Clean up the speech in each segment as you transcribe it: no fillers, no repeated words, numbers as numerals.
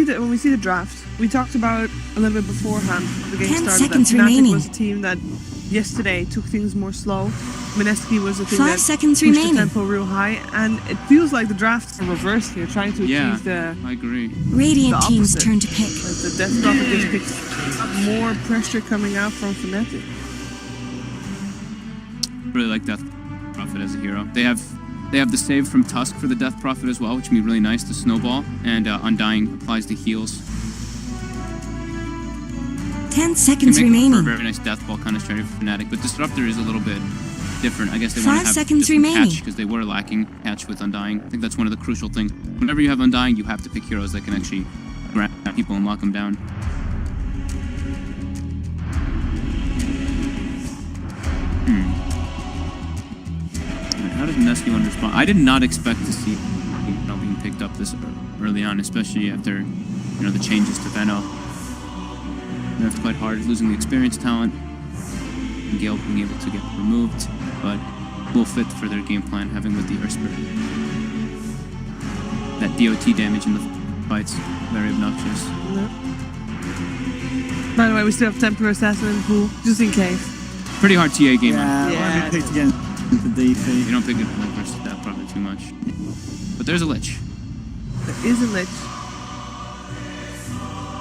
when we see the draft, we talked about a little bit beforehand the game 10 started. seconds that Fnatic remaining. was a team that yesterday took things more slow. Mineski was a team 5 that seconds pushed remaining. the tempo real high, and it feels like the drafts are reversed here, trying to achieve the I agree. Radiant the team's opposite. turn to pick. Like the Death Prophet just picks up more pressure coming out from Fnatic. Really like Death Prophet as a hero. They have the save from Tusk for the Death Prophet as well, which can be really nice to snowball, and Undying applies the heals. 10 Can seconds make for a remaining. very nice Death Ball kind of strategy for Fnatic, but Disruptor is a little bit different. I guess they want 5 to have seconds just some remaining. catch because they were lacking catch with Undying. I think that's one of the crucial things. Whenever you have Undying, you have to pick heroes that can actually grab people and lock them down. How did Mineski want to respond? I did not expect to see being picked up this early on, especially after the changes to Veno. That's quite hard, losing the experience talent, and Gale being able to get removed, but will fit for their game plan, having with the Earth Spirit. That DOT damage in the fights, very obnoxious. No. By the way, we still have Temporary Assassin in the pool, just in case. Pretty hard TA game. Yeah, Yeah. I picked against the DP. You don't pick it versus that probably too much. But there's a Lich. There is a Lich.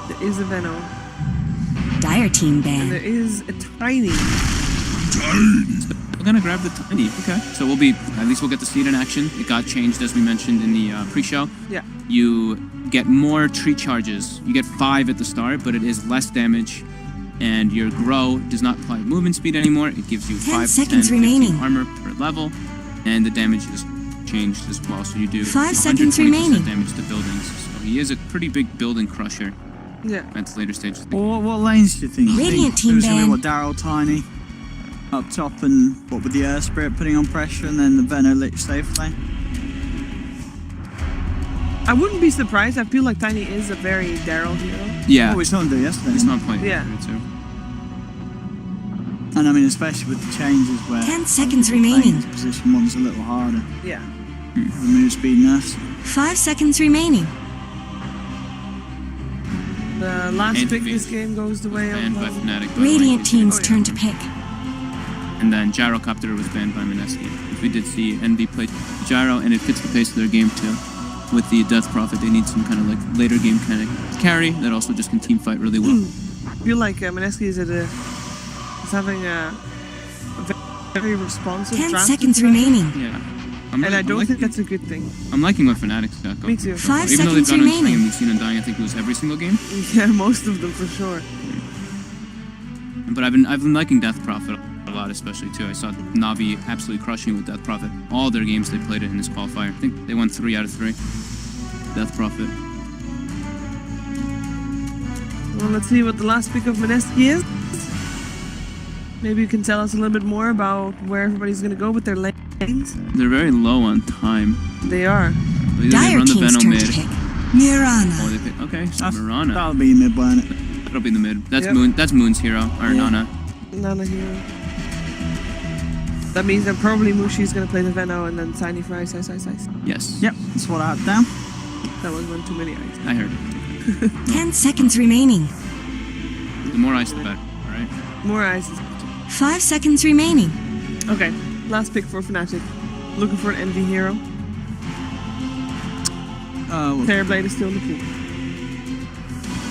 There is a Venom. Dire team And ban. there is a Tiny. We're gonna grab the Tiny. Okay. So at least we'll get to see it in action. It got changed as we mentioned in the pre-show. Yeah. You get more tree charges. You get 5 at the start, but it is less damage. And your grow does not apply movement speed anymore. It gives you 10 5 to 10, seconds 15 remaining. armor per level, and the damage is changed as well. So you do 5 seconds 120% remaining. damage to buildings. So he is a pretty big building crusher Yeah. at the later stages. Well, what lanes do you think? Radiant team It was gonna be ban. what, Daryl, Tiny up top, and what with the Earth Spirit putting on pressure, and then the Veno Lich safe lane. I wouldn't be surprised. I feel like Tiny is a very Daryl hero. Yeah, What we saw him do yesterday. it's not playing. Yeah. Too. And I mean, especially with the changes where 10 seconds playing remaining. his position one's a little harder. Yeah. The move speed nerfs. 5 seconds remaining. The last And pick Envy. this game goes the way of Banned by Fnatic. by the way. Radiant team's Oh, yeah. turn to pick. And then Gyrocopter was banned by Mineski. We did see Envy play Gyro, and it fits the pace of their game too. With the Death Prophet, they need some kind of like later game kind of carry that also just can team fight really well. I feel like Mineski is having a very responsive 10 draft. seconds remaining. Yeah. And I don't think that's a good thing. I'm liking what Fnatic's got going. Me too. 5 Even though they've seconds gone Undying remaining. and we've seen Undying, I think it was every single game. Yeah, most of them for sure. But I've been liking Death Prophet a lot, especially too. I saw Navi absolutely crushing it with Death Prophet. All their games they played it in this qualifier. I think they won 3 out of 3. Death Prophet. Well, let's see what the last pick of Mineski is. Maybe you can tell us a little bit more about where everybody's going to go with their lanes. They're very low on time. They are. They Dire run the team's Venom turn mid. to pick. Or Mirana. they pick, okay, so Mirana. That'll be mid, won't it? That'll be the mid. That's Yep. That's Moon's hero, or Yeah. Nana. Nana hero. That means that probably Mushi's going to play the Veno and then Tiny for Ice. Yes. Yep, that's what I had down. That was one too many ice. I heard it. 10 seconds remaining. The more ice, the better. All right. More ices. 5 seconds remaining. Okay, last pick for Fnatic. Looking for an Envy hero. Fairblade is still in the pool.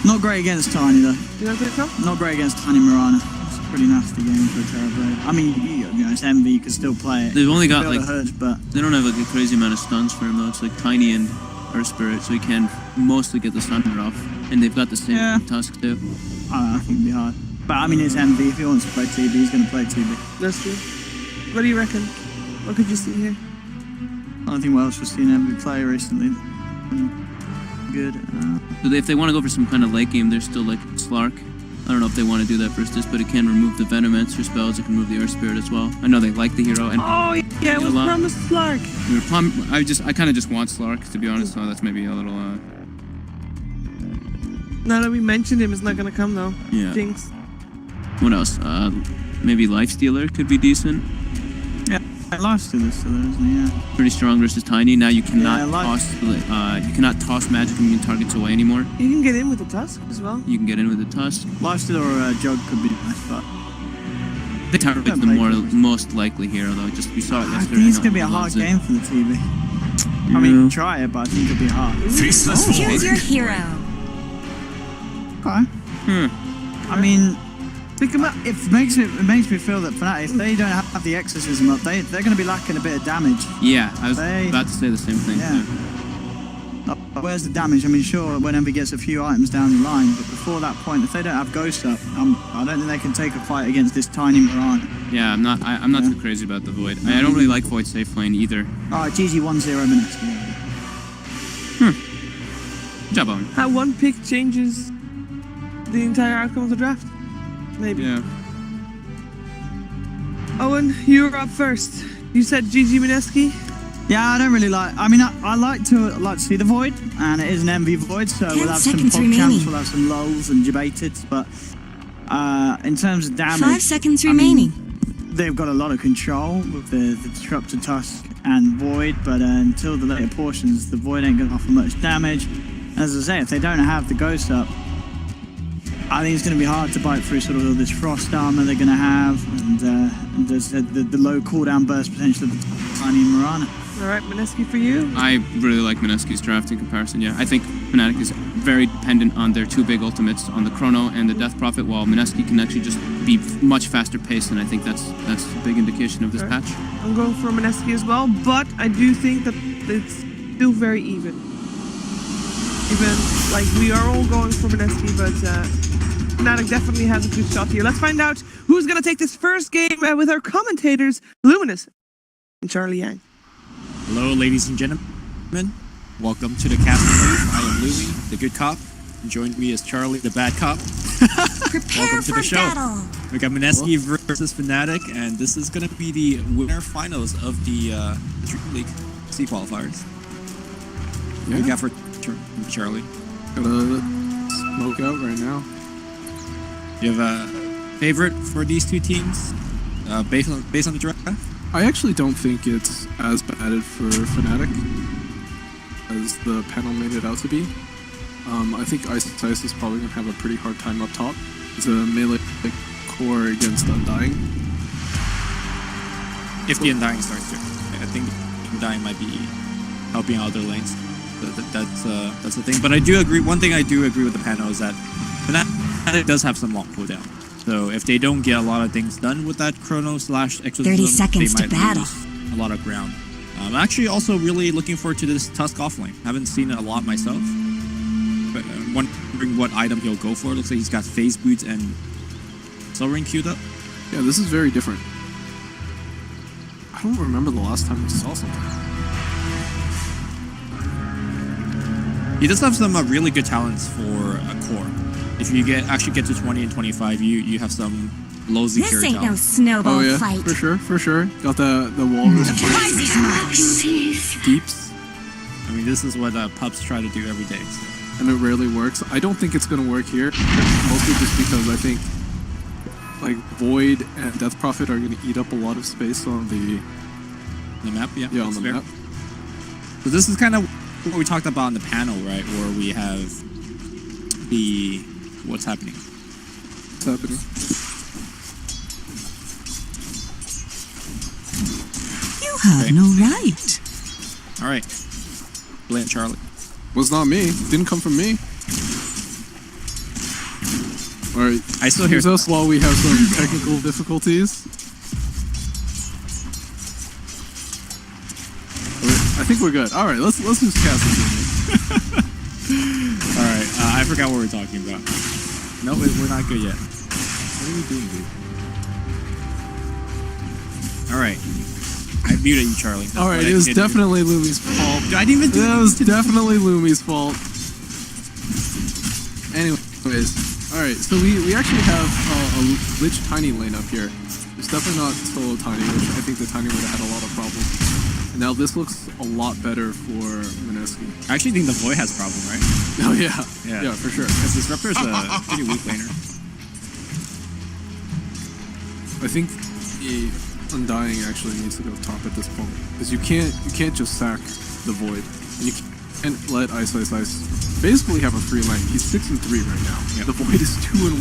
Not great against Tiny though. You know what I'm saying? Not great against Tiny Mirana. It's a pretty nasty game for a Terrorblade. I mean, you know, it's Envy, you can still play it. They've only got Build a like hood, but they don't have like a crazy amount of stuns for him though. It's like Tiny and Earth Spirit, so he can mostly get the stunner off. And they've got the same Yeah. Tusk too. I don't know, I think it'd be hard. But I mean, it's Envy. If he wants to play TB, he's going to play TB. That's true. What do you reckon? What could you see here? I don't think what else we've seen Envy play recently. Good. So if they want to go for some kind of late game, there's still like Slark. I don't know if they want to do that versus this, but it can remove the Venomancer spells. It can remove the Earth Spirit as well. I know they like the hero. And Oh, yeah, it was promised Slark. I kind of just want Slark, to be honest. So that's maybe a little. Now that we mentioned him, it's not going to come though. Yeah. Jinx. What else? Maybe Lifestealer could be decent. Yeah, Lifesteal is still there, isn't he? Yeah. Pretty strong versus Tiny. Now you cannot Yeah, toss magic immune targets away anymore. You can get in with the tusk as well. You can get in with the tusk. Lifesteal or Jug could be nice, but The Target's the most likely hero though. Just we saw it I yesterday. think it's gonna be a hard game for the TV. I mean, try it, but I think it'll be hard. Choose your hero. Okay. I mean, Pick him up. it makes me feel that Fnatic, if they don't have the exorcism up, they're going to be lacking a bit of damage. Yeah, I was about to say the same thing. Yeah. Where's the damage? I mean, sure, whenever he gets a few items down the line, but before that point, if they don't have Ghost up, I don't think they can take a fight against this tiny Mirana. Yeah, I'm not too crazy about the Void. I don't really like Void safe lane either. Alright, GG 1-0 minutes. Good job, Owen. How one pick changes the entire outcome of the draft. Maybe. Yeah. Owen, you're up first. You said GG Mineski. Yeah, I don't really like. I mean, I like to see the Void, and it is an MV Void, so 10 we'll have some seconds pop remaining. camps, we'll have some lulls and debated, but in terms of damage, 5 seconds I mean, remaining. they've got a lot of control with the Disruptor Tusk and Void, but until the later portions, the Void ain't going to offer much damage. As I say, if they don't have the Ghost up, I think it's going to be hard to bite through sort of all this Frost armor they're going to have, and there's the low cooldown burst potential of the tiny Mirana. All right, Mineski for you. I really like Mineski's draft in comparison. Yeah, I think Fnatic is very dependent on their two big ultimates, on the Chrono and the Death Prophet, while Mineski can actually just be much faster paced, and I think that's a big indication of this patch. I'm going for Mineski as well, but I do think that it's still very even. Like, we are all going for Mineski, but Fnatic definitely has a good shot here. Let's find out who's going to take this first game with our commentators, Luminous and Charlie Yang. Hello, ladies and gentlemen. Welcome to the cast. I am Louie, the good cop. And joined me is Charlie, the bad cop. Prepare Welcome to for the show. battle. We got Mineski versus Fnatic, and this is going to be the winner finals of the Dream League C qualifiers. What do you got for Charlie? Gonna smoke out right now. Do you have a favorite for these two teams based on the draft? I actually don't think it's as bad for Fnatic as the panel made it out to be. I think Ice is probably going to have a pretty hard time up top. It's a melee core against Undying. If the Undying starts to. I think Undying might be helping other lanes. That's the thing. But I do agree. One thing I do agree with the panel is that Fnatic does have some long cooldown. So if they don't get a lot of things done with that Chrono / Exorcism, 30 seconds they to might battle. lose a lot of ground. I'm actually also really looking forward to this Tusk offlane. Haven't seen it a lot myself. But wondering what item he'll go for. Looks like he's got Phase Boots and Soul Ring queued up. Yeah, this is very different. I don't remember the last time we saw something. He does have some really good talents for a core. If you actually get to 20 and 25, you have some low Z This carry ain't no talent. snowball Oh yeah, fight. for sure. Got the walrus deeps, I mean, this is what pups try to do every day. So. and it rarely works. I don't think it's gonna work here, mostly just because I think like Void and Death Prophet are gonna eat up a lot of space on the map, yeah. on that's the fair. map. So this is kind of what we talked about on the panel, right? Where we have the what's happening. What's happening? You have no right. All right, Bland Charlie. Was not me. Didn't come from me. All right. I still hear Excuse us while we have some technical difficulties. I think we're good. All right, let's just cast it. All right, I forgot what we're talking about. No, we're not good yet. What are we doing, dude? All right, I muted you, Charlie. That's All right, what I it was did. definitely Lumi's fault. I didn't even do It was definitely Lumi's fault. Anyways, all right, so we actually have a Lich Tiny lane up here. It's definitely not solo Tiny, which I think the Tiny would have had a lot of problems. And now this looks a lot better for Mineski. I actually think the Void has a problem, right? Oh yeah, for sure. Because Disruptor's a pretty weak laner. I think Undying actually needs to go top at this point because you can't just sack the Void. And you can't let Ice basically have a free lane. He's 6-3 right now. Yep. The Void is 2-1.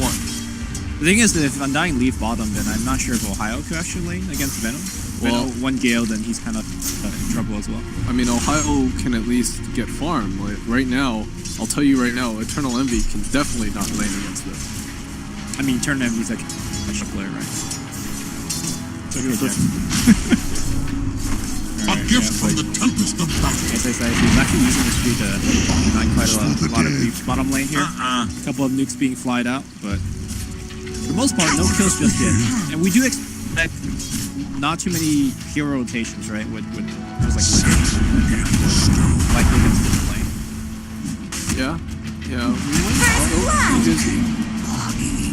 The thing is that if Undying leave bottom, then I'm not sure if Ohio could actually lane against Venom. Well, Venom, one Gale, then he's kind of in trouble as well. I mean, Ohio can at least get farm. Like right now, I'll tell you right now, Eternal Envy can definitely not lane against this. I mean, Turn Envy's like a player, right? So I guess that's- A gift from the tempest of battle. As I say, he's actually using the street to not quite a lot of creeps bottom lane here. A couple of nukes being flied out, but for the most part, no kills just yet. And we do expect not too many hero rotations, right? With those like likely against this lane. Yeah.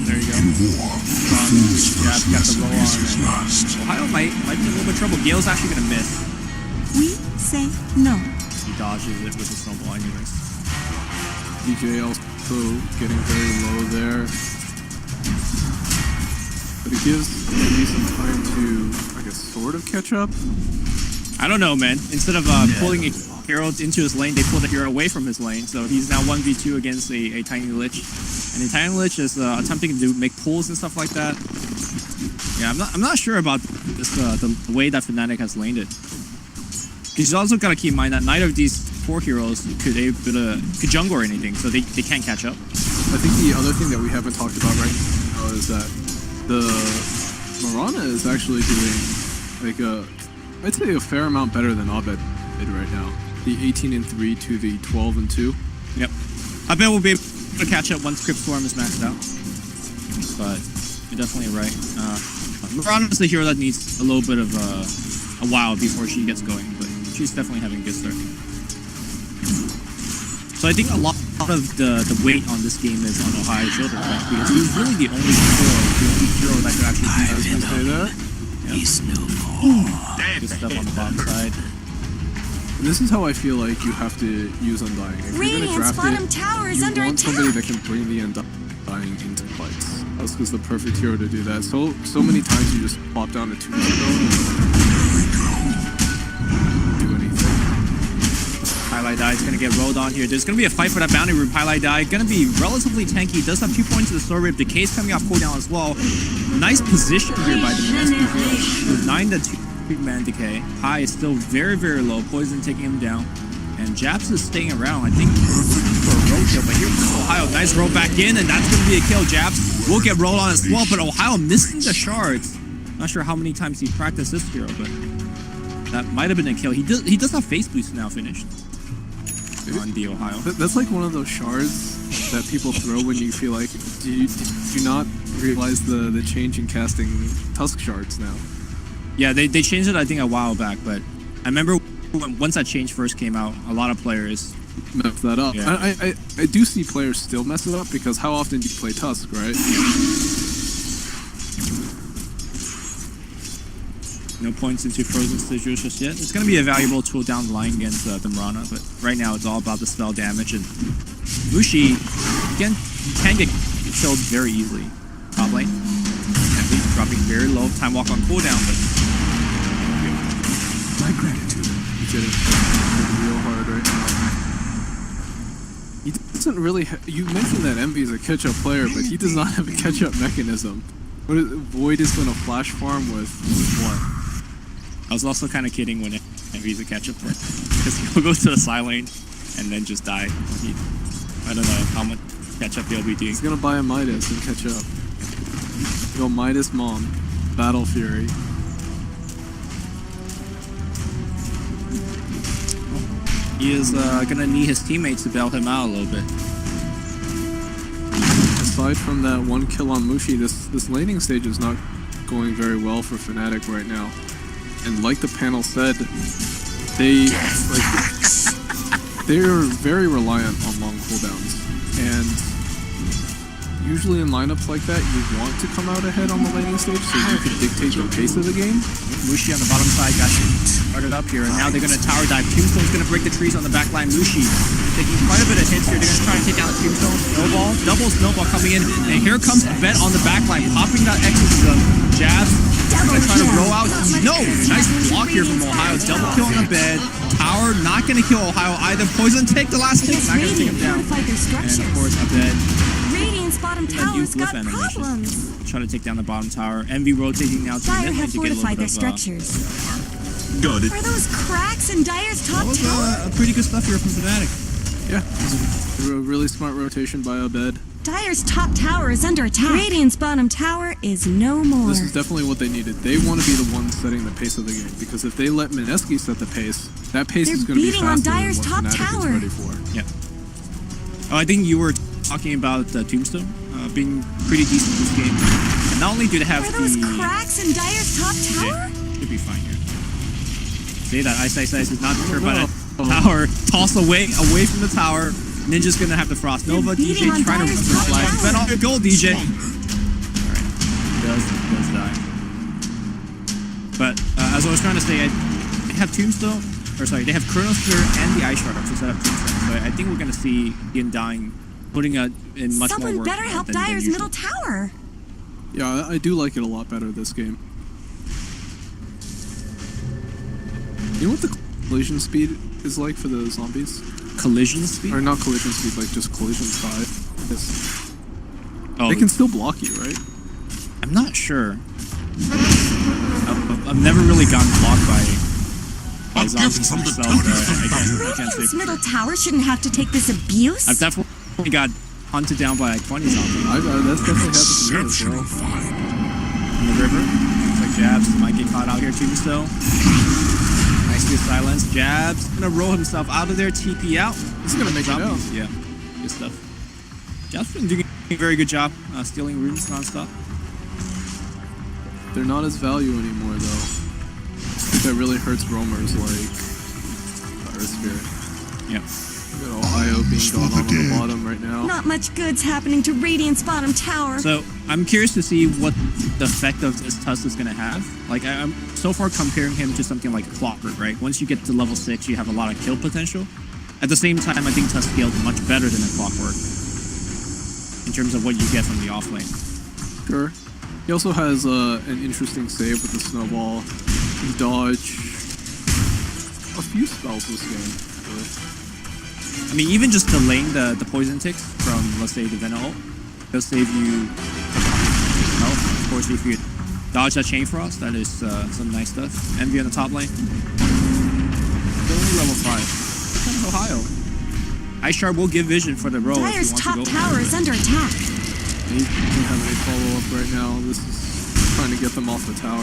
There you go. Jab got the roll on. Ohio might be in a little bit of trouble. Gale's actually gonna miss. We say no. He dodges it with the snowball anyways. DJ also getting very low there. But it gives maybe some time to, I guess, sort of catch up. I don't know, man. Instead of pulling a hero into his lane, they pulled the hero away from his lane. So he's now 1v2 against a Tiny Lich. And the Tiny Lich is attempting to make pulls and stuff like that. Yeah, I'm not sure about this the way that Fnatic has laned it. Because you also got to keep in mind that neither of these 4 heroes could jungle or anything, so they can't catch up. I think the other thing that we haven't talked about right now is that the Mirana is actually doing I'd say a fair amount better than Abed did right now. The 18-3 to the 12-2. Yep. I bet we'll be able to catch up once Crypt Storm is maxed out. But you're definitely right. Mirana is the hero that needs a little bit of a while before she gets going, but she's definitely having a good start. So I think a lot of the weight on this game is on Ohio's shoulders, right? Because he's really the only hero that could actually do this. Say that. He's no more. Good stuff on the bottom side. And this is how I feel like you have to use Undying. If you're going to Radiant's draft bottom it, tower is you under want somebody attack. that can bring the Undying into fights. Husk is the perfect hero to do that. So many times you just pop down to 2 and do anything. Highlight Die is going to get rolled on here. There's going to be a fight for that bounty room. Highlight Die going to be relatively tanky. Does have 2 points to the sword rip. Decay's coming off cooldown as well. Nice position here by the Mineski hero. With 9 to 2 man Decay. High is still very, very low. Poison taking him down. And Japs is staying around. I think for a roll kill. But here comes Ohio. Nice roll back in. And that's going to be a kill. Japs will get rolled on as well. But Ohio missing the shards. Not sure how many times he practiced this hero. But that might have been a kill. He does have face boost now finished. On the Ohio. That's like one of those shards that people throw when you feel like, do you not realize the change in casting Tusk shards now? Yeah, they changed it I think a while back, but I remember once that change first came out, a lot of players mess that up. Yeah. I do see players still mess it up because how often do you play Tusk, right? No points into Frozen Sigils just yet. It's going to be a valuable tool down the line against the Mirana, but right now it's all about the spell damage. And Mushi, again, can get killed very easily. Top lane. Heavy, dropping very low. Time walk on cooldown, but... My gratitude. He's getting real hard right now. He doesn't really... you mentioned that Envy is a catch-up player, but he does not have a catch-up mechanism. Void is going to flash farm with what? I was also kind of kidding when Envy's a catch-up player. Because he'll go to the side lane and then just die. I don't know how much catch-up he'll be doing. He's going to buy a Midas and catch up. Go Midas Mom. Battle Fury. He is going to need his teammates to bail him out a little bit. Aside from that 1 kill on Mushi, this laning stage is not going very well for Fnatic right now. And like the panel said, they're very reliant on long cooldowns. And usually in lineups like that, you want to come out ahead on the laning stage so you can dictate the pace of the game. Mushi on the bottom side got started up here, and now they're going to tower dive. Tombstone's going to break the trees on the back line. Mushi taking quite a bit of hits here. They're going to try to take down the Tombstone. Snowball, double snowball coming in, and here comes Bet on the back line, popping that exorcism. Jabs, going to try to roll out. No! Nice block here from Ohio. Double kill on the bed. Tower not going to kill Ohio either. Poison take the last hit. Not going to take him down. And of course, Abed. Radiant's bottom tower's got problems. Trying to take down the bottom tower. Envy rotating now to the Dire mid lane have to get a little fortified bit their of structures. Got it. Are those cracks in Dire's top that was tower? pretty good stuff here from Fanatic. Yeah, a really smart rotation by Abed. Dire's top tower is under attack. Radiant's bottom tower is no more. This is definitely what they needed. They want to be the ones setting the pace of the game, because if they let Mineski set the pace, that pace They're is going to be beating on faster than Dire's what top Fnatic tower. is ready for. Yeah. Oh, I think you were talking about Tombstone being pretty decent this game. And not only do they have Are those the... cracks in Dire's top tower? Should be fine here. Say that Ice is not deterred by that tower. Toss away from the tower. Ninja's gonna have the Frost Nova. DJ beating on trying to Dire's run top the flag. tower. Bet on your goal, DJ. Alright. Does die. But as I was trying to say, they have Tombstone, they have Chronosphere and the Ice Shard up to set up Tombstone. So I think we're gonna see Ian dying, putting in much Someone more work better help than Dire's usual. middle tower. Yeah, I do like it a lot better this game. You know what the collision speed is like for the zombies? Collision speed? Or not collision speed, like just collision side. Oh, They can still block you, right? I'm not sure. I've never really gotten blocked by zombies myself. I can't say Radiant's for middle sure. tower shouldn't have to take this abuse. I've definitely got hunted down by like 20 zombies That's definitely happened to me as well. in the river. Looks like Jabs might get caught out here too, so. Nicely silenced. Jabs gonna roll himself out of there, TP out. He's gonna make it out. Yeah, good stuff. Jabs been doing a very good job stealing runes nonstop. They're not as value anymore, though. I think that really hurts roamers like Fire Spirit. Yeah. You got Ohio being gone on the bottom right now. Not much good's happening to Radiant's bottom tower. So I'm curious to see what the effect of this Tusk is gonna have. Like I'm so far comparing him to something like Clockwork, right? Once you get to level 6, you have a lot of kill potential. At the same time, I think Tusk scaled much better than a Clockwork in terms of what you get from the offlane. Sure. He also has an interesting save with the snowball. He dodge a few spells this game. Really. I mean, even just delaying the poison ticks from, let's say, the Venom ult, they'll save you health. Of course, if you dodge that Chain Frost, that is some nice stuff. Envy on the top lane. They're only level 5. Kind of Ohio. Ice Shard will give vision for the row if Dire's you want top to go. tower is under attack. He doesn't have any follow-up right now. This is trying to get them off the tower.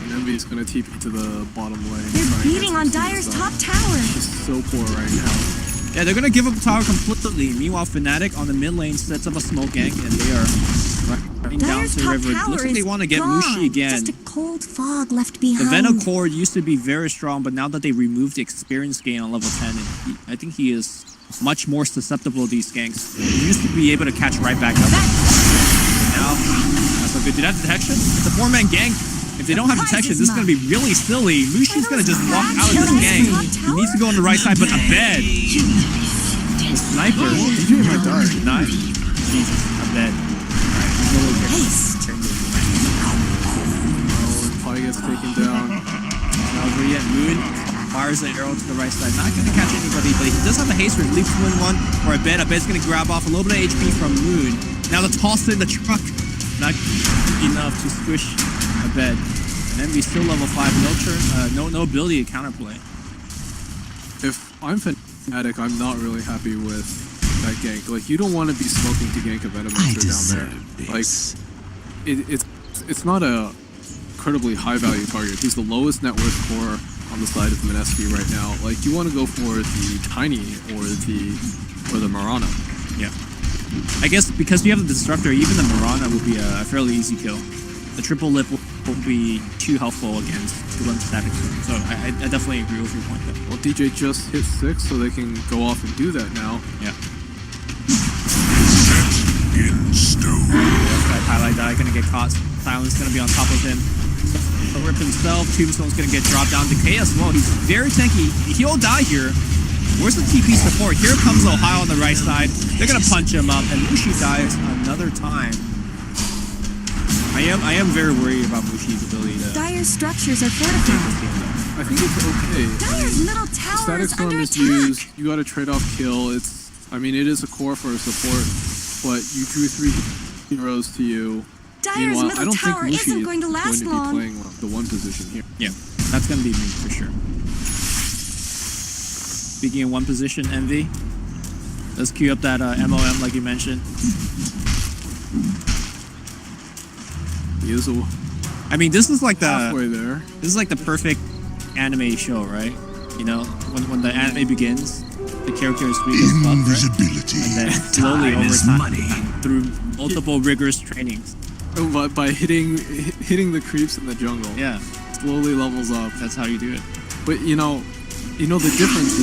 And Envy's gonna TP to the bottom lane. They're beating on Dire's top tower. He's so poor right now. Yeah, they're gonna give up the tower completely. Meanwhile, Fnatic on the mid lane sets up a smoke gank, and they are running down Dire's to the top river. tower Looks like they is want to get gone. Mushi again. Just a cold fog left The behind. Venom core used to be very strong, but now that they removed the experience gain on level 10, I think he is much more susceptible to these ganks. He used to be able to catch right back up. Now, that's not good. Did that have detection? It's a 4-man gank. If they don't have detection, this is going to be really silly. Mushi's going to just walk out of this gang. He needs to go on the right side, but Abed. The sniper. DJ might die. Nice. Jesus, Abed. Alright, he's a little careful. Oh, Pi gets taken down. Valkyrie and Moon fires the arrow to the right side. Not going to catch anybody, but he does have a haste rate. Leaps win one for Abed. Abed's going to grab off a little bit of HP from Moon. Now the toss in the truck. Not enough to squish Abed. And Envy still level 5. No turn, no ability to counterplay. If I'm Fnatic, I'm not really happy with that gank. Like, you don't want to be smoking to gank a Venomancer down there. Like, it's not a incredibly high value target. He's the lowest net worth core on the side of Mineski right now. Like, you want to go for the Tiny or the Marana. Yeah. I guess because you have the Disruptor, even the Marana will be a fairly easy kill. The triple lip won't be too helpful against the one static. So I definitely agree with your point there. Well, DJ just hit 6, so they can go off and do that now. Yeah. That highlight die gonna get caught. Silence gonna be on top of him. Rip himself. Tombstone's gonna get dropped down. Decay as well. He's very tanky. He'll die here. Where's the TP support? Here comes Ohio on the right side. They're gonna punch him up, and Mushi dies another time. I am very worried about Mushi's ability to. Dire's structures are fortified. I think it's okay. Dire's middle tower Static is Storm under is attack. used. You got to trade off kill. It is a core for a support, but you drew 3 heroes to you. Dire's Meanwhile, I middle don't think tower Mushi isn't going to is last going to long. be playing the one position here. Yeah, that's gonna be me for sure. Speaking in one position, Envy. Let's queue up that MOM like you mentioned. He is I mean, this is like halfway there. This is like the perfect anime show, right? You know, when the anime begins, the character is weak as fuck, right? And then slowly over time, through multiple rigorous trainings. By hitting the creeps in the jungle. Yeah, Slowly levels up. that's how you do it. But you know the difference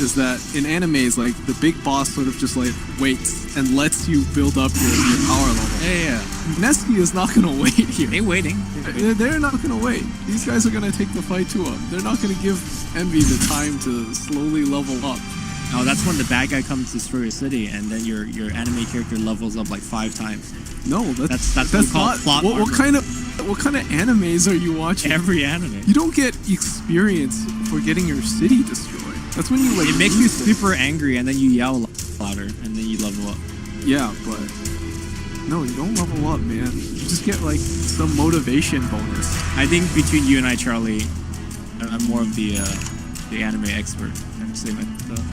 is that in animes, like the big boss sort of just like waits and lets you build up your power level. Yeah. Mineski is not gonna wait here. They waiting. They're not gonna wait. These guys are gonna take the fight to him. They're not gonna give Envy the time to slowly level up. Oh, that's when the bad guy comes to destroy your city, and then your anime character levels up like 5 times. No, That's what we call not plot what armor. kind of animes are you watching? Every anime. You don't get experience for getting your city destroyed. That's when you like. It makes you lose it. super angry, and then you yell louder, and then you level up. Yeah, but no, you don't level up, man. You just get like some motivation bonus. I think between you and I, Charlie, I'm more of the anime expert. I'm saying myself.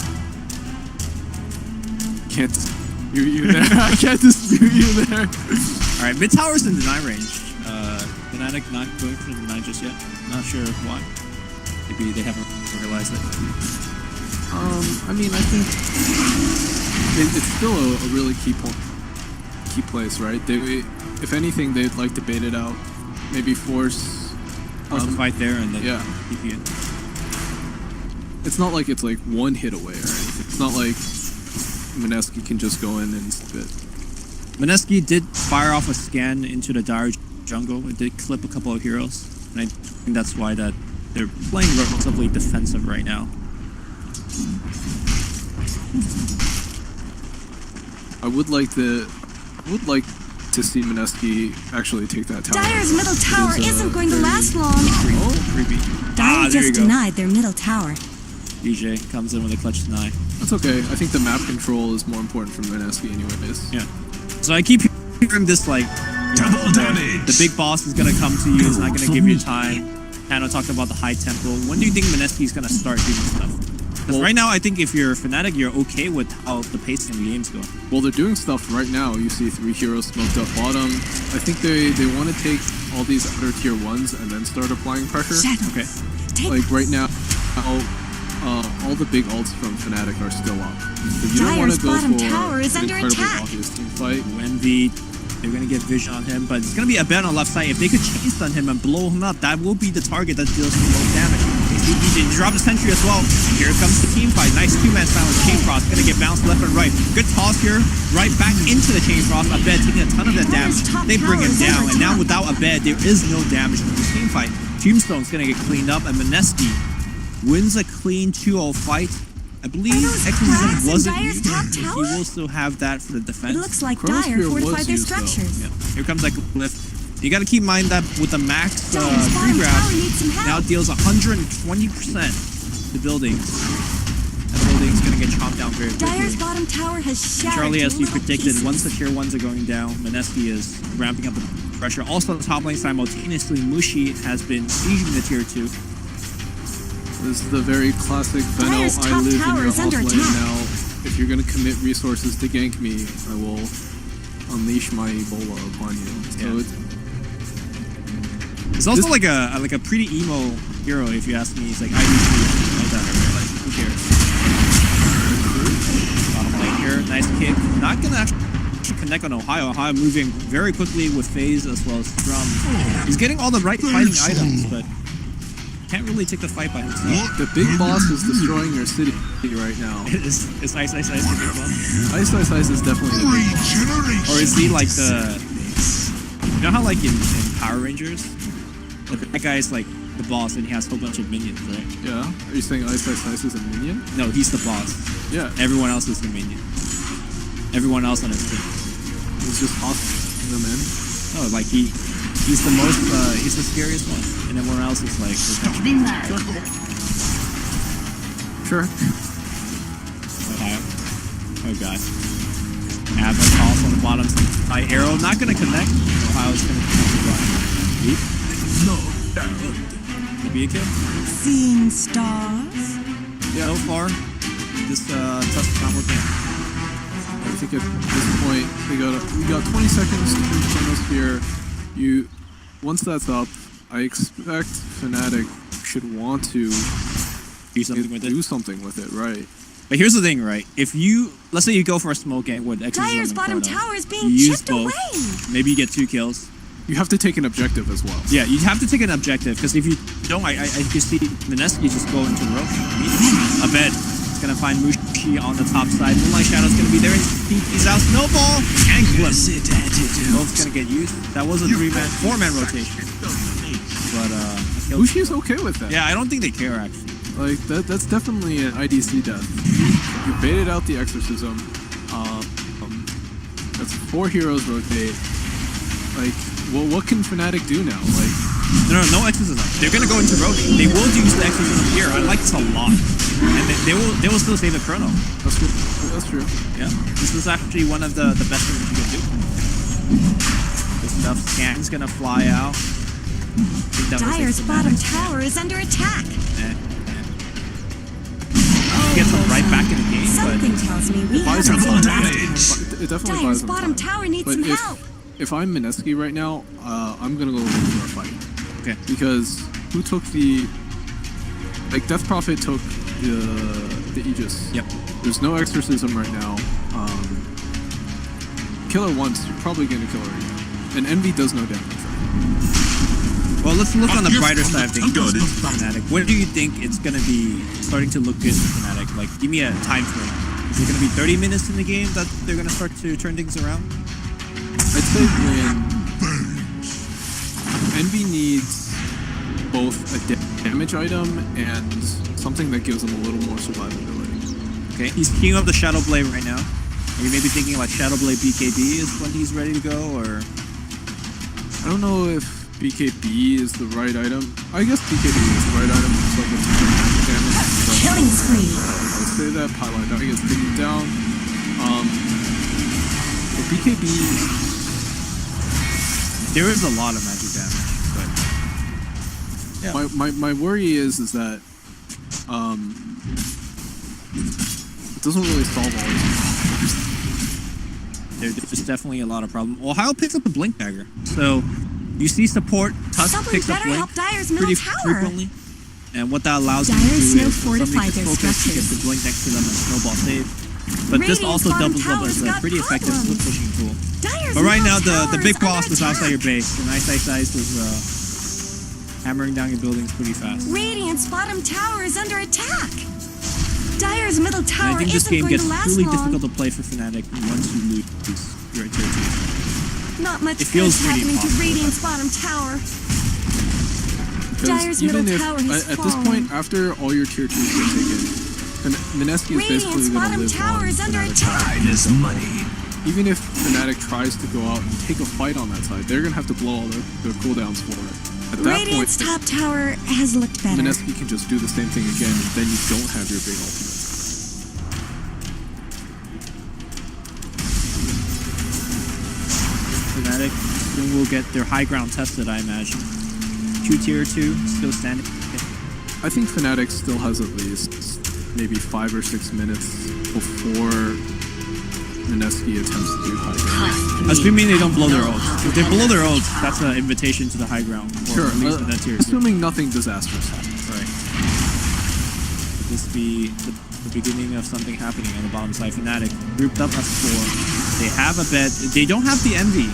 Can't dispute you there. I can't dispute you there. All right, mid tower's in deny range. Fanatic not going for the deny just yet. Not sure why. Maybe they haven't realized it. I mean, I think it's still a really key place, right? If anything, they'd like to bait it out. Maybe force the fight there and then yeah. TP in. It's not like it's like one hit away or anything. It's not like Mineski can just go in and spit. Mineski did fire off a scan into the Dire jungle. It did clip a couple of heroes, and I think that's why that they're playing relatively defensive right now. I would like to see Mineski actually take that tower. Dire's middle tower isn't going to last long. Oh, creepy. Dire there you just go. denied their middle tower. DJ comes in with a clutch deny. That's okay. I think the map control is more important for Mineski anyways. Yeah. So I keep hearing this like, the big boss is gonna come to you. He's not gonna give you time. Hannah talked about the high tempo. When do you think Mineski is gonna start doing stuff? Because right now, I think if you're Fanatic, you're okay with how the pacing of the game's going. Well, they're doing stuff right now. You see 3 heroes smoked up bottom. I think they want to take all these outer tier 1s and then start applying pressure. Okay. Like right now, all the big ults from Fnatic are still up. So you don't want to go bottom for tower is an under incredibly attack. obvious team fight. Envy, they're gonna get vision on him, but it's gonna be a bet on left side. If they could chain stun him and blow him up, that will be the target that deals the most damage. He dropped the sentry as well. Here comes the team fight. Nice 2-man silence. Chain Frost gonna get bounced left and right. Good toss here, right back into the Chain Frost. A bed taking a ton of that damage. They bring him down, and now without a bed, there is no damage in this team fight. Tombstone's gonna get cleaned up, and Mineski wins a clean 2-0 fight. I believe Exorcism wasn't used, but he will still have that for the defense. It looks like Chronosphere Dire fortified was their used, though. structures. Yeah. Here comes that lift. You gotta keep in mind that with the max Dire's free bottom grab, tower needs some help. now it deals 120% to buildings. That building's gonna get chopped down very Dire's quickly. bottom tower has shattered. Charlie, to as you little predicted, pieces. once the tier 1s are going down, Mineski is ramping up the pressure. Also, the top lane simultaneously, Mushi has been sieging the tier 2. This is the very classic Veno, Dire's I top live in tower your is alt under lane attack. now. If you're gonna commit resources to gank me, I will unleash my Ebola upon you. So Yeah. it's It's also like a pretty emo hero, if you ask me. He's like, I usually like that. Like, who cares? Bottom lane here, nice kick. Not gonna actually connect on Ohio. Ohio moving very quickly with phase as well as Strum. He's getting all the right fighting items, but can't really take the fight by himself. The big boss is destroying your city right now. Is Ice the big boss? Ice is definitely the big boss. Or is he like the... You know how like in Power Rangers? That guy's like the boss and he has a whole bunch of minions, right? Yeah? Are you saying Ice is a minion? No, he's the boss. Yeah. Everyone else is the minion. Everyone else on his team. He's just tossing them in. Oh, like he's the most, he's the scariest one. And everyone else is like... Sure. Ohio. Oh god. Abba toss on the bottom. My arrow not gonna connect. Ohio's gonna connect the bottom. Deep. No. Maybe a kill. Seeing stars? Yeah. So far, this test is not working. I think at this point we got 20 seconds to reach Chronosphere. Once that's up, I expect Fnatic should want to Do something with it. do something with it, right? But here's the thing, right? If you, let's say you go for a smoke gank with Exorcism Dyer's and bottom Chrono, tower is you being use chipped both. away. Maybe you get 2 kills. You have to take an objective as well. Yeah, you have to take an objective because if you don't, I can see Mineski just go into Roche. I bet it's gonna find Mushi on the top side. Moonlight Shadow's gonna be there. He's out. Snowball and Clip. Both gonna get used. That was a 4-man rotation. But Mushi's okay with that. yeah, I don't think they care actually. Like that's definitely an IDC death. You baited out the Exorcism. That's 4 heroes rotate. Like, well, what can Fnatic do now? Like, No Exorcism. They're gonna go into Roche. They will use the Exorcism here. I like this a lot. And they will still save the Chrono. that's good. That's true. Yeah. This is actually one of the best things you can do. This stuff Scan's gonna fly out. Dyer's bottom tower is under attack. Gets them right back in the game, Something tells me we have Buys some him time. damage. It definitely Dyer's buys him bottom time. tower needs But some help. if I'm Mineski right now, I'm gonna go for a fight. Okay. Because who took the... Like, Death Prophet took the Aegis. Yep. There's no Exorcism right now. Kill her once, you're probably gonna kill her again. And Envy does no damage. Well, let's look on the brighter side of things. Got it. Fnatic. When do you think it's gonna be starting to look good for Fnatic? Like, give me a time frame. Is it gonna be 30 minutes in the game that they're gonna start to turn things around? I'd say when Envy needs both a damage item and something that gives them a little more survivability. Okay. He's queuing up the Shadow Blade right now. Are you maybe thinking like Shadow Blade BKB is when he's ready to go, or? I don't know if BKB is the right item. I guess BKB is the right item. It's like a damage. So Killing spree. I'd say that Pylon Dog gets taken down. But BKB, There is a lot of magic damage, but yeah. my worry is that it doesn't really solve all these problems. There's definitely a lot of problem. Ohio picks up a Blink Dagger, so you see support. Tusk Someone picks up better Blink help Dyer's middle pretty tower. frequently, and what that allows you to Dyer's do snow is somebody fortified can their focus to get structures. the Blink next to them and snowball save. But this Radiant's also bottom doubles up as a tower's pretty got effective split problems. pushing tool. Dyer's But right middle now, the tower big is boss under was outside your attack. base, and Ice was hammering down your buildings pretty fast. Radiant's bottom tower is under attack. Dyer's middle And tower I think this isn't game going gets to last truly long. difficult to play for Fnatic once you lose your territory. Not much It good feels is pretty happening to impossible. Radiant's bottom tower. Because Dyer's even middle if tower has at this fallen. point, after all your tier 2s get taken, Mineski is basically Radiant's going to bottom live tower on is under Fnatic attack. side. Time is money. Even if Fnatic tries to go out and take a fight on that side, they're going to have to blow all their cooldowns for it. At that Radiant's point, top tower has looked better. Mineski can just do the same thing again, and then you don't have your big ultimate. Fnatic soon will get their high ground tested, I imagine. Q tier 2 still standing. I think Fnatic still has at least maybe 5 or 6 minutes before Mineski attempts to do high ground. Assuming they don't blow their ults. If they blow their ults, that's an invitation to the high ground. Or Sure, at least in that tier 2. assuming nothing disastrous happens. Right. Could this be the beginning of something happening on the bottom side? Fnatic grouped up as 4. They have a bet. They don't have the Envy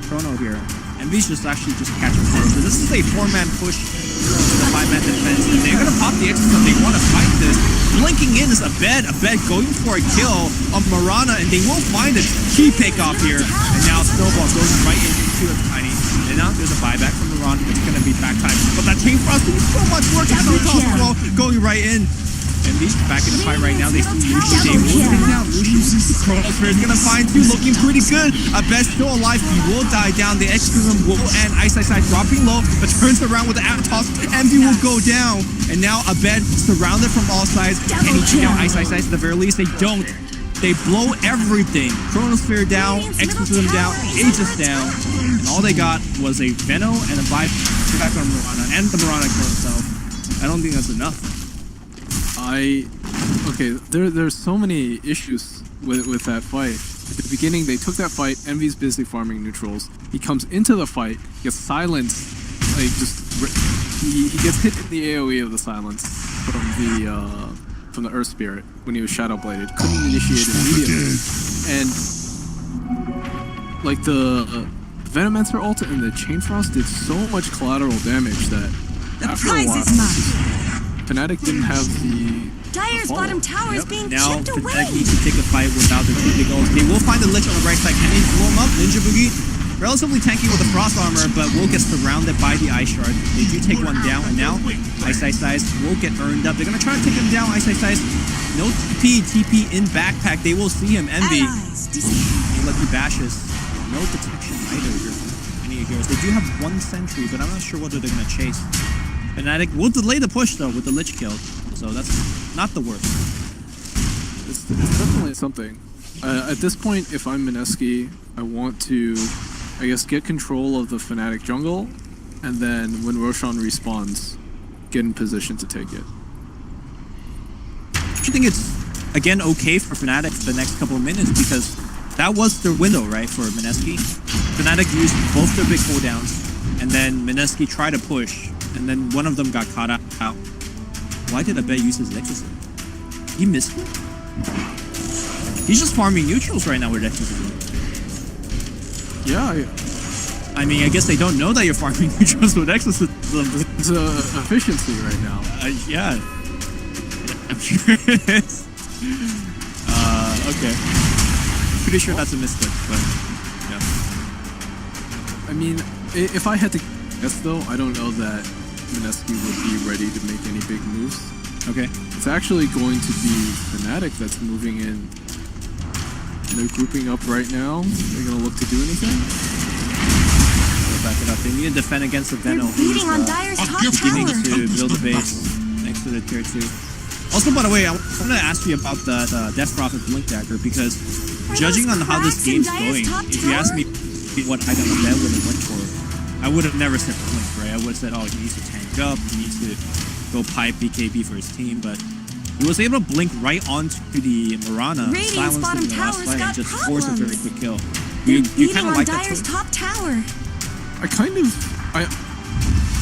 Chrono here. Envy's just actually catching 4. So this is a 4-man push The 5-man defense. And they're gonna pop the extra. They want to fight this. Blinking in is Abed going for a kill of Mirana, and they will find a key pick off here. And now Snowball goes right into the Tiny. And now there's a buyback from Mirana. It's gonna be back time. But that Chain Frost doing so much work. It's so tough as well, going right in. And these back in the fight right now. They see Lushi. They will take down Lushi. Chronosphere is gonna find two, looking pretty good. Abed still alive. He will die down. The Exclusive will end. Ice dropping low, but turns around with the Avatos. Envy will go down. And now Abed surrounded from all sides. Can he take down Ice? At the very least, they don't. They blow everything. Chronosphere down, Exclusive down, Aegis down. And all they got was a Veno and a buyback on Mirana. And the Mirana kill itself. I don't think that's enough. Okay, there's so many issues with that fight. At the beginning, they took that fight. Envy's busy farming neutrals. He comes into the fight, gets silenced, like he gets hit in the AOE of the silence from the Earth Spirit when he was Shadow Bladed. Couldn't initiate immediately, and like the Venomancer ult and the Chain Frost did so much collateral damage that after a while, Fnatic didn't have the Dire's bottom tower is being now chipped away. Fnatic needs to take a fight without the 2 big ults. They will find the Lich on the right side. Can they blow him up? Ninja Boogie, relatively tanky with the Frost Armor, but will get surrounded by the Ice Shard. They do take one down, and now Ice will get earned up. They're going to try to take him down. Ice. No TP in backpack. They will see him. Envy. Lucky bashes. No detection either here from any heroes. They do have 1 sentry, but I'm not sure whether they're going to chase. Fnatic will delay the push though with the Lich kill, so that's not the worst. It's definitely something. At this point, if I'm Mineski, I want to, I guess, get control of the Fnatic jungle, and then when Roshan respawns, get in position to take it. I think it's, again, okay for Fnatic for the next couple of minutes, because that was their window, right, for Mineski. Fnatic used both their big cooldowns, and then Mineski tried to push, and then one of them got caught out. Why did Abed use his Exorcism? He missed it? He's just farming neutrals right now with Exorcism. Yeah, I mean, I guess they don't know that you're farming neutrals with Exorcism. it's efficiency right now. Yeah. I'm sure it is. Okay. Pretty sure that's a mistake, but yeah. I mean, if I had to guess though, I don't know that Mineski would be ready to make any big moves. Okay. It's actually going to be Fnatic that's moving in. They're grouping up right now. They're going to look to do anything. They'll back it up. They need to defend against the Veno. They're beating on Dire's top beginning tower. to build a base next to the tier 2. Also, by the way, I wanted to ask you about the Death Prophet Blink Dagger, because judging on how this game's going, if you ask me what item Abed would have went for, I would have never said Blink, right? I would have said, oh, he needs to tank up, he needs to go pipe BKB for his team, but he was able to blink right onto the Mirana, Radiant's silence bottom him in the last tower's fight, and got just force a very problems. quick kill. They're You beating kind of on like that Dire's choice? top tower.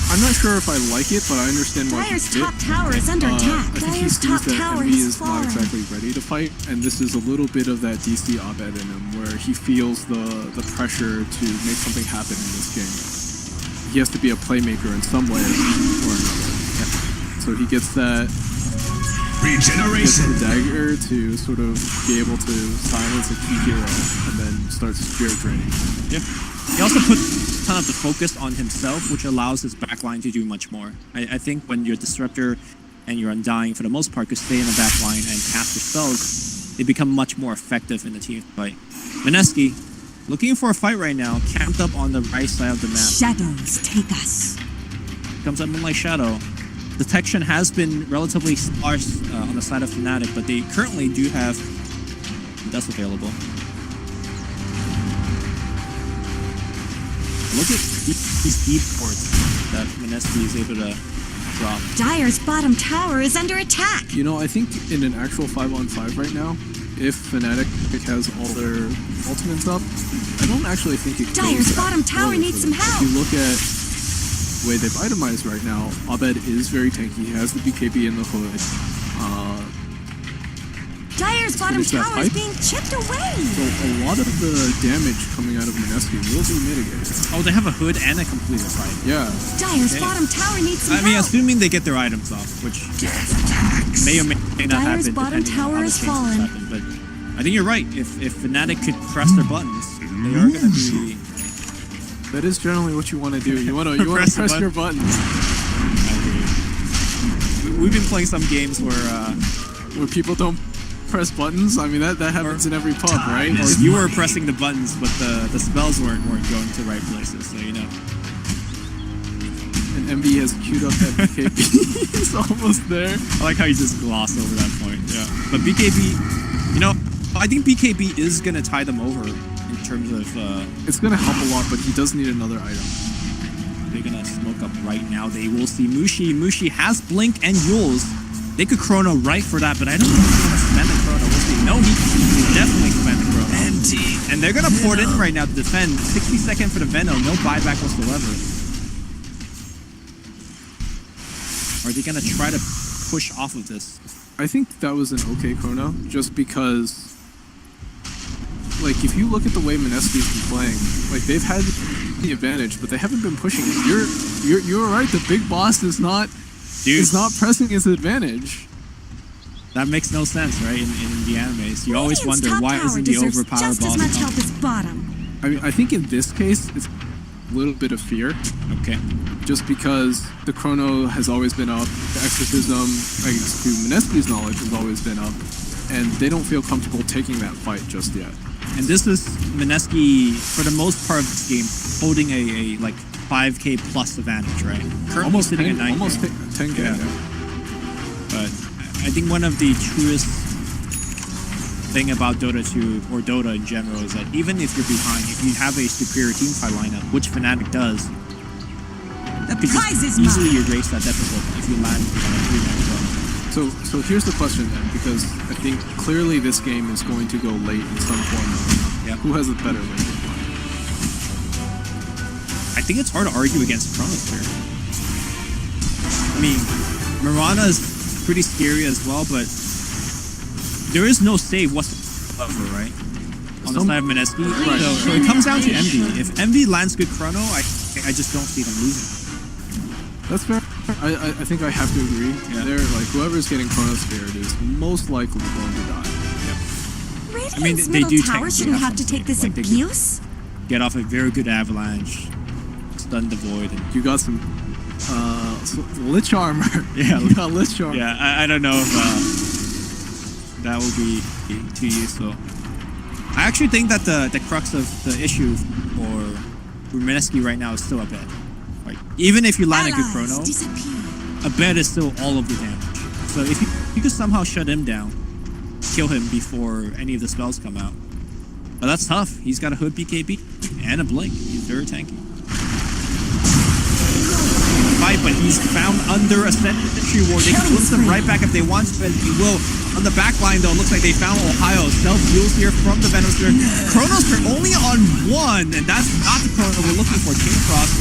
I'm not sure if I like it, but I understand why Dire's he did. top tower is under attack. I think he Dire's top sees that tower Envy has is not fallen. exactly ready to fight, and this is a little bit of that DC Abed in him, where he feels the pressure to make something happen in this game. He has to be a playmaker in some way or another. So he gets that Regeneration. the dagger to sort of be able to silence a key hero, and then starts spirit draining. Yeah. He also put a ton of the focus on himself, which allows his backline to do much more. I think when you're Disruptor and you're Undying, for the most part, could stay in the backline and cast your spells, they become much more effective in the team fight. Mineski, looking for a fight right now, camped up on the right side of the map. Shadows take us. Comes up Moonlight Shadow. Detection has been relatively sparse on the side of Fnatic, but they currently do have Dust available. Look at these deep ports that Mineski is able to drop. Dire's bottom tower is under attack. You know, I think in an actual 5-on-5 right now, if Fnatic has all their ultimates up, I don't actually think it Dire's goes that bottom tower poorly needs for them. some help. If you look at the way they've itemized right now, Abed is very tanky. He has the BKB in the hood. Dire's Dire's bottom finish that tower is pipe. being chipped away. So a lot of the damage coming out of Mineski will be mitigated. Oh, they have a hood and a completer fight. Yeah. Dire's Okay. bottom tower needs some I mean, help. assuming they get their items off, which may or may not Dire's happen bottom depending tower on how the has changes fallen. happen. But I think you're right. If Fnatic could press their buttons, they are going to be. That is generally what you want to do. You want to Press press, the your buttons We've been playing some games where where people don't press buttons. I mean, that happens in every pub, right? or you were pressing the buttons, but the spells weren't going to the right places. So you know. And MB has queued up that BKB. He's almost there. I like how you just gloss over that point. Yeah. But BKB, you know, I think BKB is gonna tie them over in terms of It's gonna help a lot, but he does need another item. they're gonna smoke up right now. They will see Mushi. Mushi has Blink and Yules. They could Chrono right for that, but I don't think he's gonna spend the Chrono. We'll see. No, he definitely spend the Chrono. And they're gonna pour it in right now to defend. 60 seconds for the Veno, no buyback whatsoever. Are they gonna try to push off of this? I think that was an okay chrono, just because, like, if you look at the way Mineski's been playing, like, they've had the advantage, but they haven't been pushing it. You're right. The big boss is not pressing his advantage. That makes no sense, right? In the animes, you always Radiant's wonder top why tower isn't the deserves overpowered just boss as much above? help as bottom. I mean, I think in this case, it's a little bit of fear, Okay. just because the chrono has always been up, the exorcism, I guess, to Mineski's knowledge, has always been up, and they don't feel comfortable taking that fight just yet. And this is Mineski, for the most part of this game, holding a like 5k plus advantage, right? Currently sitting at 9k. Almost 10k. Yeah. But I think one of the truest thing about Dota 2 or Dota in general is that even if you're behind, if you have a superior team fight lineup, which Fnatic does, that could prize just is easily mine. erase that deficit if you land on a 3-man run. So here's the question then, because I think clearly this game is going to go late in some form. Yeah. Who has a better late game? I think it's hard to argue against Chronos here. I mean, Mirana is pretty scary as well, but there is no save whatsoever, right? On the side of Mineski. Right. So it comes down to MD. If MD lands good Chrono, I just don't see them losing. That's fair. I think I have to agree. Yeah. They're like, whoever's getting Chronosphered is most likely going to die. Radiant's mean, they middle do tower technically shouldn't have have to some take this save, like they could- abuse. Get off a very good avalanche, stun the void. And, You got some Lich armor. Yeah. You got Lich armor. yeah, I don't know if that will be too useful. I actually think that the crux of the issue for Mineski right now is still a bed. Like, even if you land a good Chrono, Allies disappear. a bed is still all of the damage. So if you could somehow shut him down, kill him before any of the spells come out. But that's tough. He's got a hood BKB and a blink. He's very tanky. Fight, but he's found under a sentry ward. They can flip him right back if they want to, and he will. On the back line, though, it looks like they found Ohio. Self-heals here from the Venosphere. Chronosphere only on one, and that's not the Chrono we're looking for. King Frost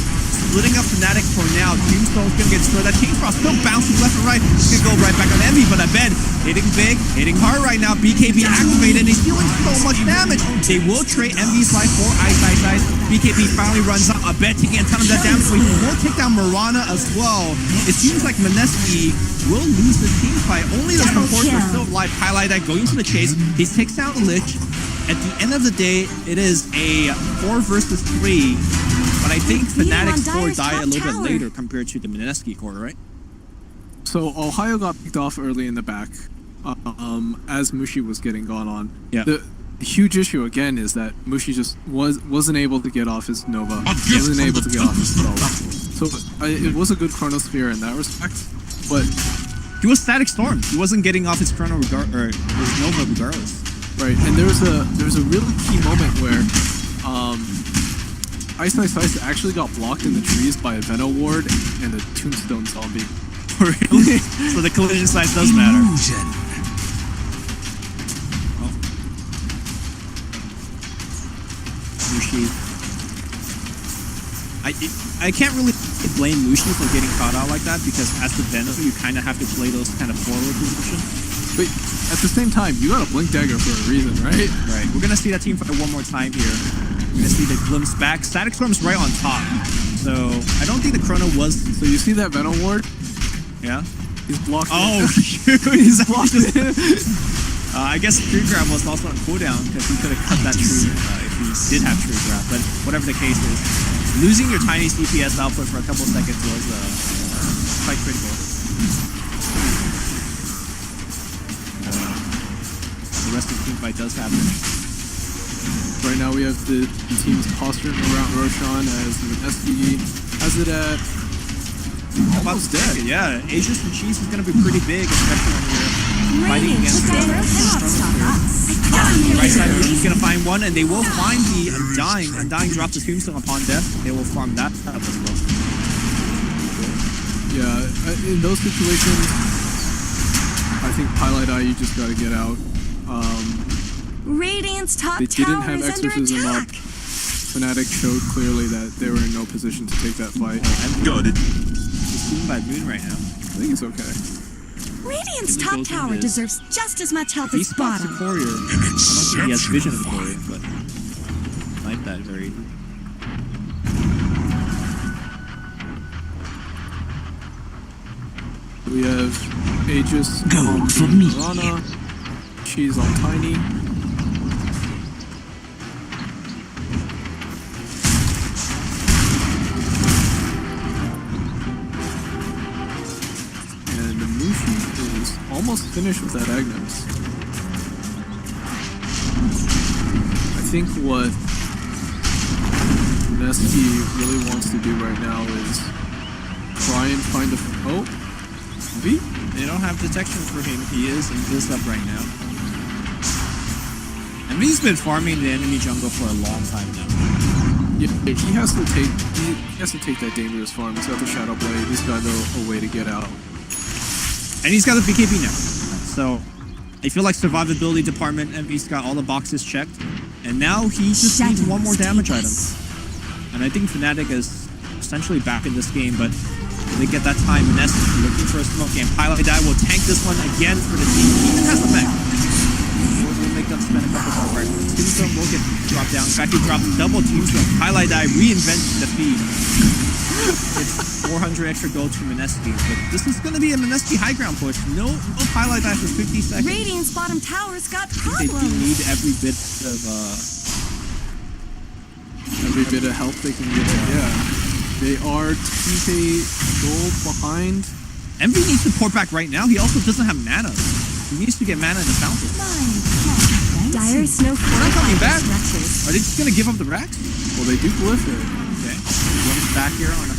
splitting up Fnatic for now. Tombstone's gonna get destroyed. That King Frost still bouncing left and right. He's gonna go right back on Envy, but I bet hitting big, hitting hard right now. BKB activated, and he's dealing so much damage. They will trade Envy's life for Ice. BKB finally runs out. I bet taking a ton of that damage, but he will take down Mirana as well. It seems like Mineski will lose the team fight. Only the supports are still alive. Highlight that going to the chase. He takes down Lich. At the end of the day, it is a 4 versus 3. But I think Fnatic's core died a little bit later compared to the Mineski core, right? So Ohio got picked off early in the back, as Mushi was getting gone on. Yeah. The huge issue again is that Mushi just wasn't able to get off his Nova, wasn't able to get off his spell. So it was a good Chronosphere in that respect, but He was Static Storm. He wasn't getting off his Chrono his Nova regardless. right. And there was a really key moment where Ice actually got blocked in the trees by a Veno ward and a Tombstone zombie. Really? So the collision size does matter. Mushi. I can't really blame Mushi for getting caught out like that, because as the Venom, you kind of have to play those kind of forward positions. But at the same time, you got a Blink Dagger for a reason, right? Right. We're gonna see that team fight one more time here. We're gonna see the glimpse back. Static Storm's right on top. So I don't think the Chrono was. So you see that Venom ward? Yeah. He's blocked. Oh, shoot! He's blocked it. I guess Tree Grab was also on cooldown because he could have cut that tree if he did have Tree Grab. But whatever the case is, losing your tiny CPS output for a couple seconds was quite critical. The rest of the team fight does happen. Right now we have the teams posturing around Roshan as Mineski has it at almost dead. Yeah, Asia's and Cheese is going to be pretty big, especially when you're fighting against the right side. She's going to find one, and they will find the Undying. Undying drops the tombstone upon death. They will farm that up as well. Yeah, in those situations, I think Pilot Eye, you just got to get out. Radiant's top They didn't tower have is under exorcism up. attack. Fnatic showed clearly that they were in no position to take that fight. Got it. He's seen by Moon right now. I think it's okay. Radiant's If he top goes in tower this- deserves just as much help He as spots the bottom. courier. I don't think he has vision of the courier, but like that very. We have Aegis Go on for me. Rana. She's on Tiny. And Mushi is almost finished with that Agnes. I think what Mineski really wants to do right now is try and find a... Oh! V? They don't have detection for him. He is in this up right now. And he's been farming the enemy jungle for a long time now. Yeah, he has to take that dangerous farm. He's got the Shadow Blade. He's got a way to get out. And he's got the BKB now. So I feel like survivability department, MV's got all the boxes checked. And now he just needs one more damage item. And I think Fnatic is essentially back in this game, but they get that time. Mineski looking for a smoke game. Pilot Die will tank this one again for the team. He even has the mech. We'll make them spend a couple more parts. Tombstone will get dropped down. In fact, he dropped double Tombstone. Pilot Die reinvented the feed. It's 400 extra gold to Mineski. But this is going to be a Mineski high ground push. No Pilot Die for 50 seconds. Radiant's bottom tower's got They do problems. need every bit of help they can get. Yeah. They are 2k gold behind. MV needs to port back right now. He also doesn't have mana. He needs to get mana in the fountain. Dire snow They're not coming back. structures. Are they just gonna give up the racks? Well, they do glyph it. Okay. One is back here on the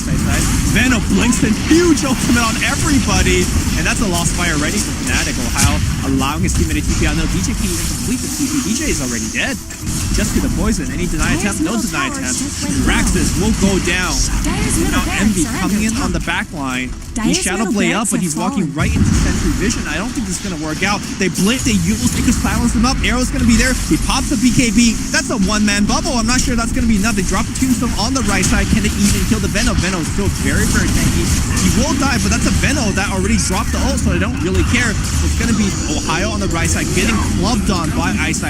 side. Venom blinks in huge ultimate on everybody. And that's a lost fire ready for Fnatic. Ohio allowing his teammate to TP. I know DJ can't even complete the TP. DJ is already dead. Just to the poison. Any deny attempt? No deny attempt. Raxus will go down. Dire's middle Now barracks Envy are coming in under on the attack. back line. Dire's He shadow middle play up, barracks but have he's walking fallen. right into Sentry Vision. I don't think this is gonna work out. They blink, they use, they could silence him up. Arrow's gonna be there. He pops the BKB. That's a one-man bubble. I'm not sure that's gonna be enough. They drop the Tombstone on the right side. Can they even kill the Venom? Venom is still very, very tanky. He will die, but that's a Venom that already dropped the ult, so they don't really care. It's gonna be Ohio on the right side, getting clubbed on by Ice.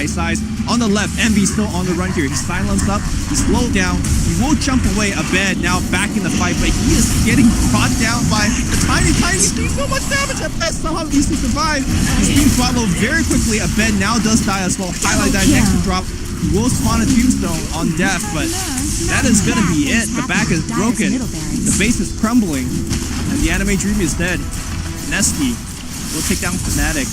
On the left, Envy still on the run here. He's silenced up. He's slowed down. He will jump away a bed. Now back in the fight, but he is getting brought down by the tiny. He's doing so much damage at best. Somehow he needs to survive. He's being followed very quickly. A bed now does die as well. Highlight that next to drop. He will spawn a Tombstone on death, but that is going to be it. The back is broken. The base is crumbling. And the anime dream is dead. Mineski will take down Fnatic.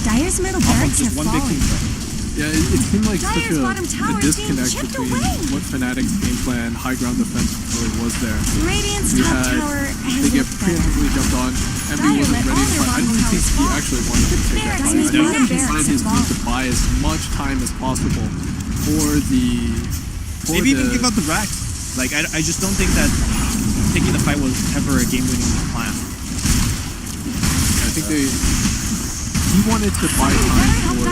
Dire's middle Off of barracks just have one big fallen. team fight. Yeah, it seemed like such Dire's bottom a tower is being disconnect chipped between away. what Fnatic's game plan, high ground defense really was there. Radiant's You top had, tower they has get looked better. preemptively jumped on. Envy Dire wasn't let ready all to their fight. I bottom didn't think towers he fall. actually wanted to take that Barracks fight. is I think bottom he wanted his team barracks to buy as much time as possible for the... Maybe even give up the racks. Like, I just don't think that taking the fight was ever a game-winning plan. I think he wanted to buy time for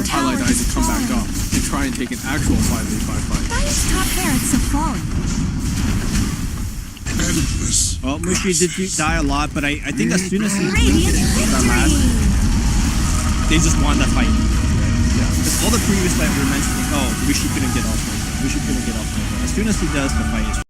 Highlight Eye to come back up and try and take an actual 5v5 fight. Dire's top barracks have fallen. Endless. Oh, Well, Mushi did die a lot, but I think as soon as he Radiant that last, they just won that fight. Yeah, because all the previous fight we were mentioning, oh, Mushi couldn't get off Nova. Mushi couldn't get off Nova. As soon as he does, the fight is